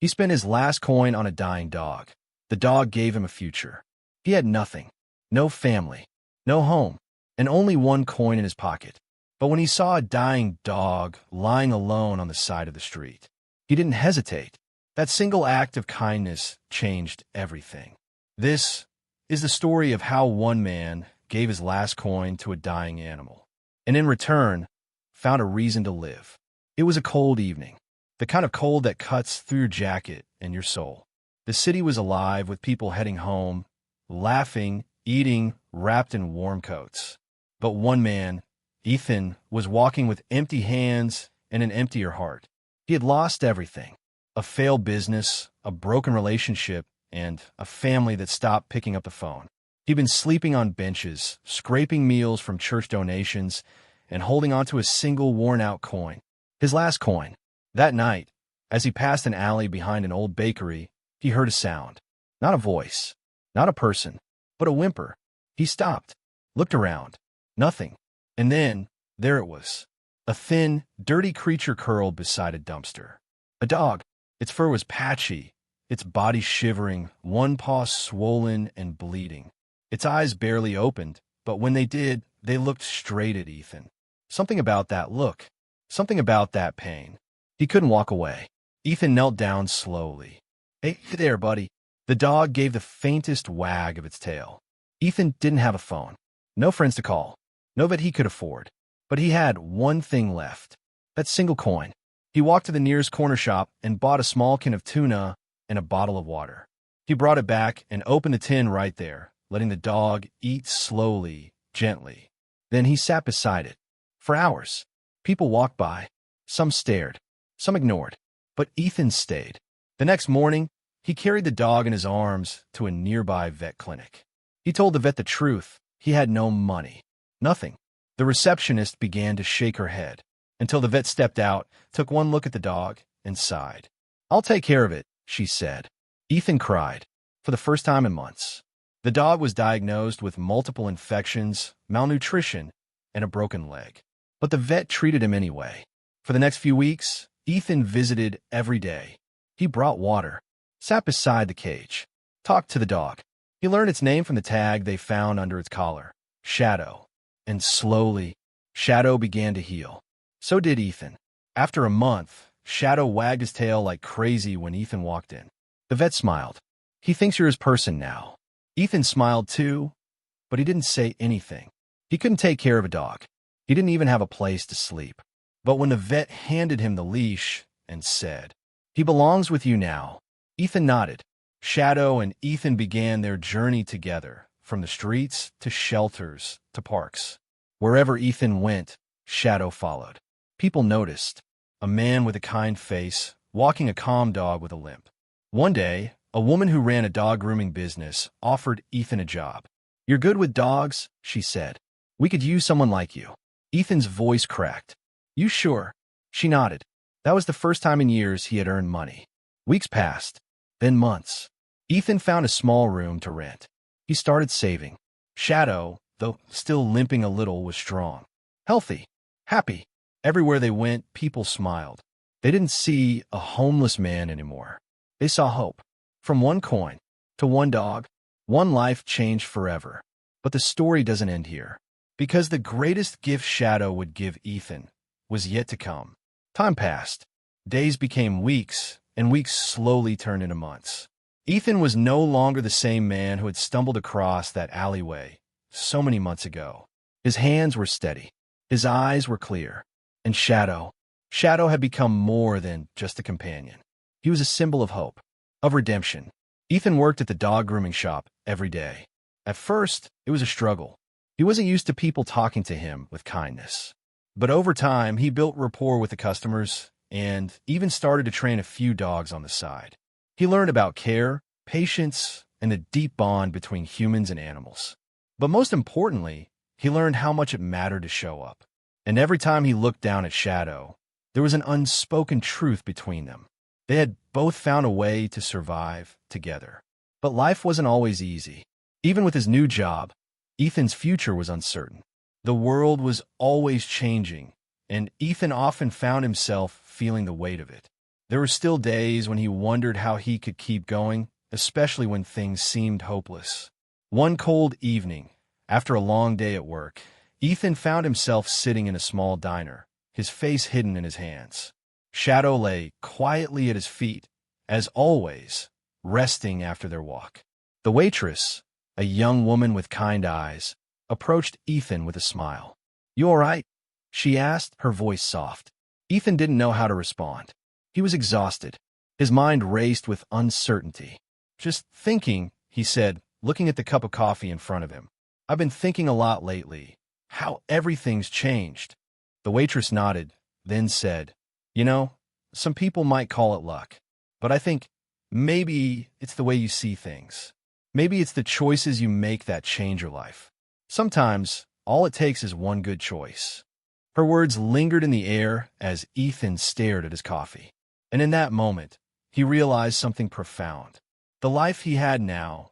He spent his last coin on a dying dog. The dog gave him a future. He had nothing, no family, no home, and only one coin in his pocket. But when he saw a dying dog lying alone on the side of the street, he didn't hesitate. That single act of kindness changed everything. This is the story of how one man gave his last coin to a dying animal, and in return, found a reason to live. It was a cold evening, the kind of cold that cuts through your jacket and your soul. The city was alive with people heading home, laughing, eating, wrapped in warm coats. But one man, Ethan, was walking with empty hands and an emptier heart. He had lost everything: a failed business, a broken relationship, and a family that stopped picking up the phone. He'd been sleeping on benches, scraping meals from church donations, and holding onto a single worn-out coin. His last coin. That night, as he passed an alley behind an old bakery, he heard a sound. Not a voice, not a person, but a whimper. He stopped, looked around. Nothing. And then, there it was. A thin, dirty creature curled beside a dumpster. A dog. Its fur was patchy, its body shivering, one paw swollen and bleeding. Its eyes barely opened, but when they did, they looked straight at Ethan. Something about that look, something about that pain. He couldn't walk away. Ethan knelt down slowly. "Hey there, buddy." The dog gave the faintest wag of its tail. Ethan didn't have a phone, no friends to call, no vet he could afford. But he had one thing left, that single coin. He walked to the nearest corner shop and bought a small can of tuna and a bottle of water. He brought it back and opened the tin right there, letting the dog eat slowly, gently. Then he sat beside it. For hours, people walked by. Some stared, some ignored, but Ethan stayed. The next morning, he carried the dog in his arms to a nearby vet clinic. He told the vet the truth. He had no money, nothing. The receptionist began to shake her head, until the vet stepped out, took one look at the dog, and sighed. "I'll take care of it," she said. Ethan cried, for the first time in months. The dog was diagnosed with multiple infections, malnutrition, and a broken leg. But the vet treated him anyway. For the next few weeks, Ethan visited every day. He brought water, sat beside the cage, talked to the dog. He learned its name from the tag they found under its collar, Shadow. And slowly, Shadow began to heal. So did Ethan. After a month, Shadow wagged his tail like crazy when Ethan walked in. The vet smiled. "He thinks you're his person now." Ethan smiled too, but he didn't say anything. He couldn't take care of a dog. He didn't even have a place to sleep. But when the vet handed him the leash and said, "He belongs with you now," Ethan nodded. Shadow and Ethan began their journey together, from the streets to shelters to parks. Wherever Ethan went, Shadow followed. People noticed. A man with a kind face, walking a calm dog with a limp. One day, a woman who ran a dog grooming business offered Ethan a job. "You're good with dogs," she said. "We could use someone like you." Ethan's voice cracked. "You sure?" She nodded. That was the first time in years he had earned money. Weeks passed, then months. Ethan found a small room to rent. He started saving. Shadow, though still limping a little, was strong, healthy, happy. Everywhere they went, people smiled. They didn't see a homeless man anymore. They saw hope. From one coin to one dog, one life changed forever. But the story doesn't end here, because the greatest gift Shadow would give Ethan was yet to come. Time passed. Days became weeks, and weeks slowly turned into months. Ethan was no longer the same man who had stumbled across that alleyway so many months ago. His hands were steady. His eyes were clear. And Shadow had become more than just a companion. He was a symbol of hope, of redemption. Ethan worked at the dog grooming shop every day. At first, it was a struggle. He wasn't used to people talking to him with kindness. But over time, he built rapport with the customers and even started to train a few dogs on the side. He learned about care, patience, and the deep bond between humans and animals. But most importantly, he learned how much it mattered to show up. And every time he looked down at Shadow, there was an unspoken truth between them. They had both found a way to survive together. But life wasn't always easy. Even with his new job, Ethan's future was uncertain. The world was always changing, and Ethan often found himself feeling the weight of it. There were still days when he wondered how he could keep going, especially when things seemed hopeless. One cold evening, after a long day at work, Ethan found himself sitting in a small diner, his face hidden in his hands. Shadow lay quietly at his feet, as always, resting after their walk. The waitress, a young woman with kind eyes, approached Ethan with a smile. "You all right?" she asked, her voice soft. Ethan didn't know how to respond. He was exhausted. His mind raced with uncertainty. "Just thinking," he said, looking at the cup of coffee in front of him. "I've been thinking a lot lately. How everything's changed." The waitress nodded, then said, "You know, some people might call it luck, but I think maybe it's the way you see things. Maybe it's the choices you make that change your life. Sometimes, all it takes is one good choice." Her words lingered in the air as Ethan stared at his coffee. And in that moment, he realized something profound. The life he had now,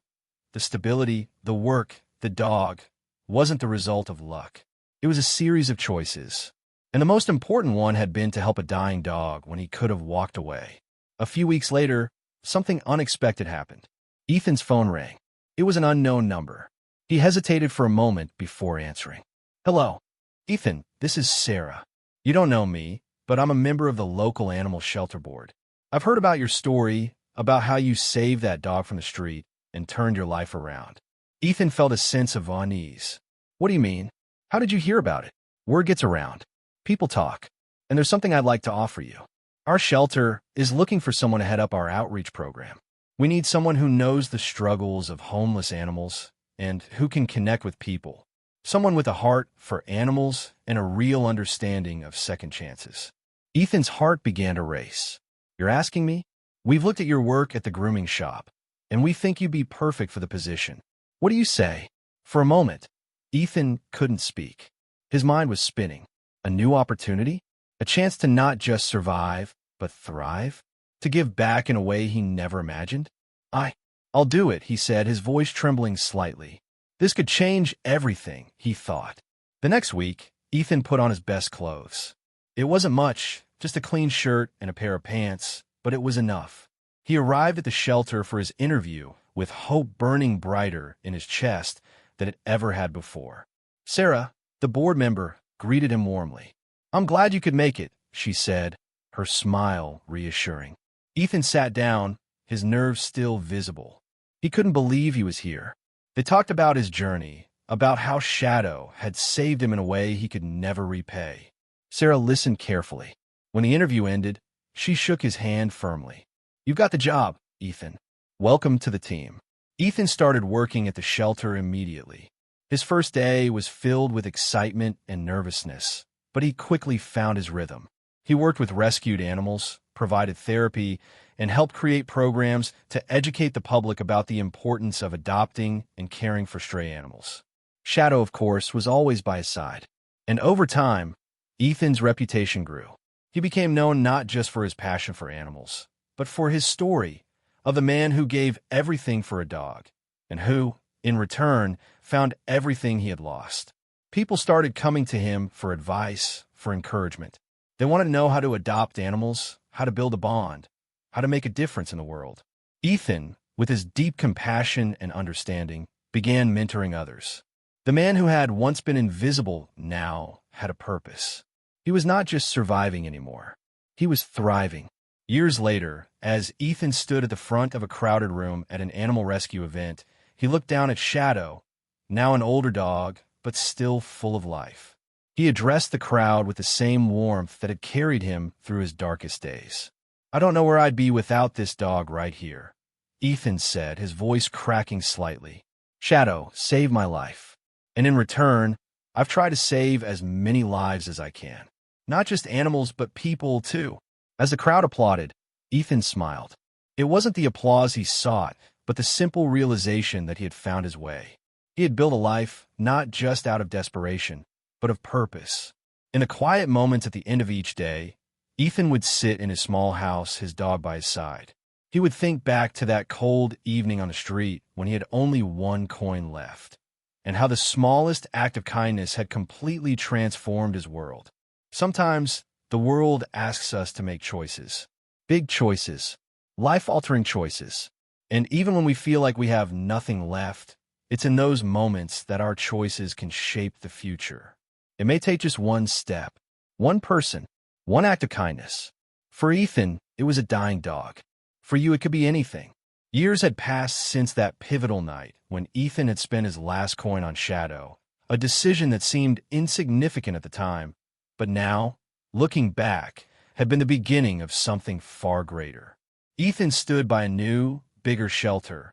the stability, the work, the dog, wasn't the result of luck. It was a series of choices. And the most important one had been to help a dying dog when he could have walked away. A few weeks later, something unexpected happened. Ethan's phone rang. It was an unknown number. He hesitated for a moment before answering. "Hello, Ethan, this is Sarah. You don't know me, but I'm a member of the local animal shelter board. I've heard about your story, about how you saved that dog from the street and turned your life around." Ethan felt a sense of unease. "What do you mean? How did you hear about it?" "Word gets around. People talk. And there's something I'd like to offer you. Our shelter is looking for someone to head up our outreach program. We need someone who knows the struggles of homeless animals and who can connect with people. Someone with a heart for animals and a real understanding of second chances." Ethan's heart began to race. "You're asking me? We've looked at your work at the grooming shop, and we think you'd be perfect for the position. What do you say?" For a moment, Ethan couldn't speak. His mind was spinning. A new opportunity? A chance to not just survive, but thrive? To give back in a way he never imagined? I'll do it," he said, his voice trembling slightly. This could change everything, he thought. The next week, Ethan put on his best clothes. It wasn't much, just a clean shirt and a pair of pants, but it was enough. He arrived at the shelter for his interview with hope burning brighter in his chest than it ever had before. Sarah, the board member, greeted him warmly. "I'm glad you could make it," she said, her smile reassuring. Ethan sat down, his nerves still visible. He couldn't believe he was here. They talked about his journey, about how Shadow had saved him in a way he could never repay. Sarah listened carefully. When the interview ended, she shook his hand firmly. "You've got the job, Ethan. Welcome to the team." Ethan started working at the shelter immediately. His first day was filled with excitement and nervousness, but he quickly found his rhythm. He worked with rescued animals, provided therapy, and helped create programs to educate the public about the importance of adopting and caring for stray animals. Shadow, of course, was always by his side. And over time, Ethan's reputation grew. He became known not just for his passion for animals, but for his story of the man who gave everything for a dog, and who, in return, found everything he had lost. People started coming to him for advice, for encouragement. They wanted to know how to adopt animals, how to build a bond, how to make a difference in the world. Ethan, with his deep compassion and understanding, began mentoring others. The man who had once been invisible now had a purpose. He was not just surviving anymore. He was thriving. Years later, as Ethan stood at the front of a crowded room at an animal rescue event, he looked down at Shadow, now an older dog, but still full of life. He addressed the crowd with the same warmth that had carried him through his darkest days. "I don't know where I'd be without this dog right here," Ethan said, his voice cracking slightly. "Shadow saved my life. And in return, I've tried to save as many lives as I can. Not just animals, but people, too." As the crowd applauded, Ethan smiled. It wasn't the applause he sought, but the simple realization that he had found his way. He had built a life not just out of desperation, but of purpose. In the quiet moments at the end of each day, Ethan would sit in his small house, his dog by his side. He would think back to that cold evening on the street when he had only one coin left, and how the smallest act of kindness had completely transformed his world. Sometimes, the world asks us to make choices. Big choices, life-altering choices. And even when we feel like we have nothing left, it's in those moments that our choices can shape the future. It may take just one step, one person, one act of kindness. For Ethan, it was a dying dog. For you, it could be anything. Years had passed since that pivotal night when Ethan had spent his last coin on Shadow, a decision that seemed insignificant at the time, but now, looking back, had been the beginning of something far greater. Ethan stood by a new, bigger shelter,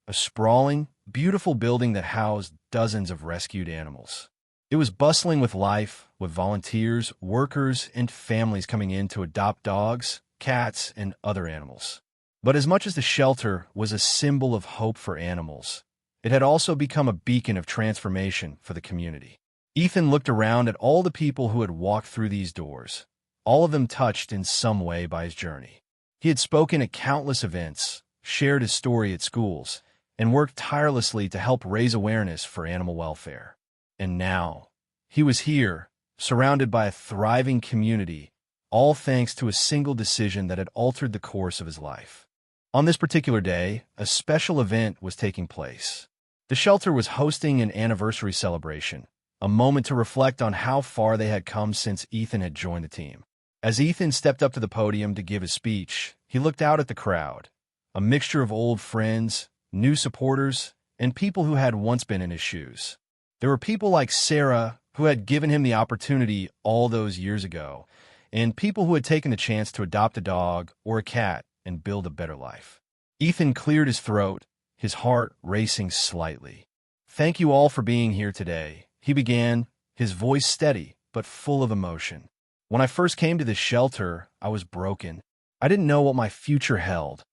a sprawling, beautiful building that housed dozens of rescued animals. It was bustling with life, with volunteers, workers, and families coming in to adopt dogs, cats, and other animals. But as much as the shelter was a symbol of hope for animals, it had also become a beacon of transformation for the community. Ethan looked around at all the people who had walked through these doors, all of them touched in some way by his journey. He had spoken at countless events, shared his story at schools, and worked tirelessly to help raise awareness for animal welfare. And now, he was here, surrounded by a thriving community, all thanks to a single decision that had altered the course of his life. On this particular day, a special event was taking place. The shelter was hosting an anniversary celebration, a moment to reflect on how far they had come since Ethan had joined the team. As Ethan stepped up to the podium to give his speech, he looked out at the crowd, a mixture of old friends, new supporters, and people who had once been in his shoes. There were people like Sarah, who had given him the opportunity all those years ago, and people who had taken the chance to adopt a dog or a cat and build a better life. Ethan cleared his throat, his heart racing slightly. "Thank you all for being here today," he began, his voice steady but full of emotion. "When I first came to this shelter, I was broken. I didn't know what my future held,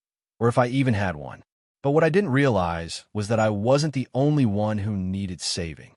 or if I even had one. But what I didn't realize was that I wasn't the only one who needed saving."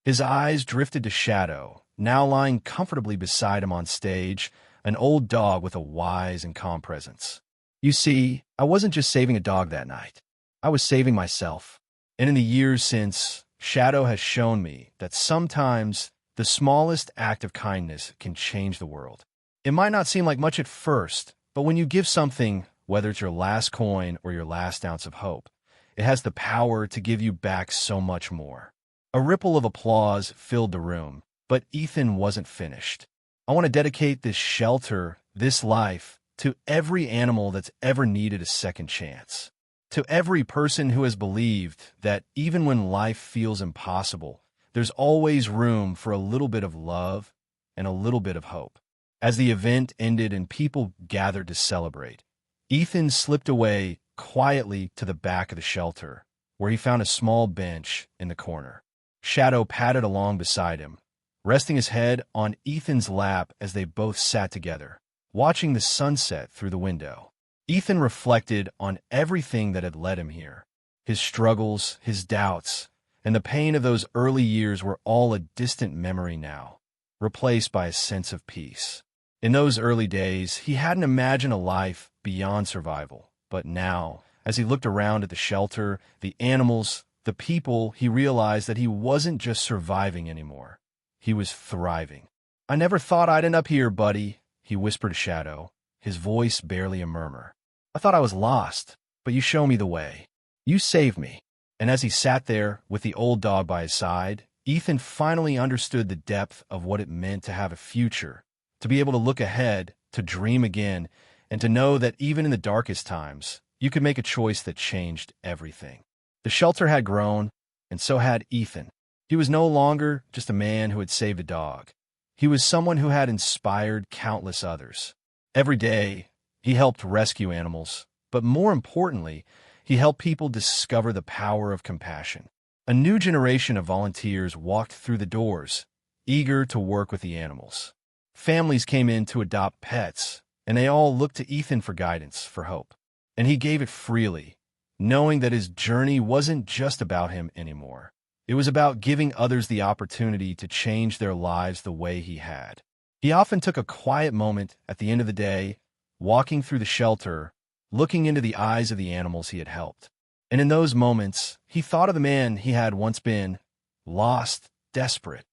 His eyes drifted to Shadow, now lying comfortably beside him on stage, an old dog with a wise and calm presence. "You see, I wasn't just saving a dog that night. I was saving myself. And in the years since, Shadow has shown me that sometimes the smallest act of kindness can change the world. It might not seem like much at first, but when you give something, whether it's your last coin or your last ounce of hope, it has the power to give you back so much more." A ripple of applause filled the room, but Ethan wasn't finished. "I want to dedicate this shelter, this life, to every animal that's ever needed a second chance. To every person who has believed that even when life feels impossible, there's always room for a little bit of love and a little bit of hope." As the event ended and people gathered to celebrate, Ethan slipped away quietly to the back of the shelter, where he found a small bench in the corner. Shadow padded along beside him, resting his head on Ethan's lap as they both sat together, watching the sunset through the window. Ethan reflected on everything that had led him here. His struggles, his doubts, and the pain of those early years were all a distant memory now, replaced by a sense of peace. In those early days, he hadn't imagined a life beyond survival, but now, as he looked around at the shelter, the animals, the people, he realized that he wasn't just surviving anymore. He was thriving. "I never thought I'd end up here, buddy," he whispered to Shadow, his voice barely a murmur. "I thought I was lost, but you show me the way. You saved me." And as he sat there with the old dog by his side, Ethan finally understood the depth of what it meant to have a future, to be able to look ahead, to dream again, and to know that even in the darkest times, you could make a choice that changed everything. The shelter had grown, and so had Ethan. He was no longer just a man who had saved a dog. He was someone who had inspired countless others. Every day, he helped rescue animals, but more importantly, he helped people discover the power of compassion. A new generation of volunteers walked through the doors, eager to work with the animals. Families came in to adopt pets, and they all looked to Ethan for guidance, for hope. And he gave it freely, knowing that his journey wasn't just about him anymore. It was about giving others the opportunity to change their lives the way he had. He often took a quiet moment at the end of the day, walking through the shelter, looking into the eyes of the animals he had helped. And in those moments, he thought of the man he had once been, lost, desperate,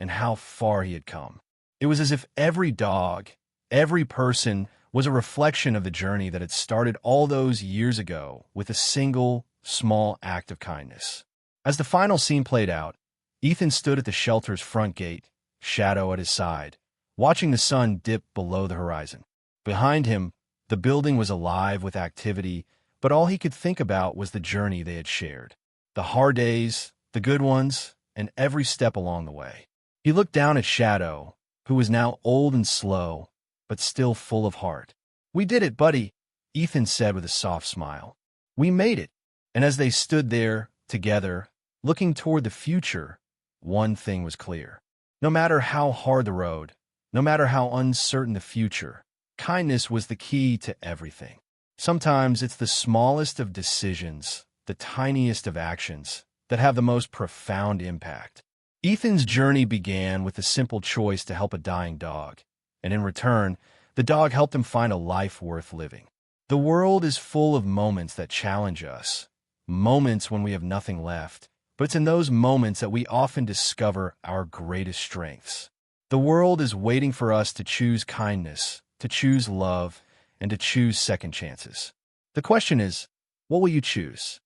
and how far he had come. It was as if every dog, every person was a reflection of the journey that had started all those years ago with a single, small act of kindness. As the final scene played out, Ethan stood at the shelter's front gate, shadow at his side, watching the sun dip below the horizon. Behind him, the building was alive with activity, but all he could think about was the journey they had shared. The hard days, the good ones, and every step along the way. He looked down at Shadow, who was now old and slow, but still full of heart. "We did it, buddy," Ethan said with a soft smile. "We made it." And as they stood there, together, looking toward the future, one thing was clear. No matter how hard the road, no matter how uncertain the future, kindness was the key to everything. Sometimes it's the smallest of decisions, the tiniest of actions, that have the most profound impact. Ethan's journey began with a simple choice to help a dying dog, and in return, the dog helped him find a life worth living. The world is full of moments that challenge us, moments when we have nothing left, but it's in those moments that we often discover our greatest strengths. The world is waiting for us to choose kindness, to choose love, and to choose second chances. The question is, what will you choose?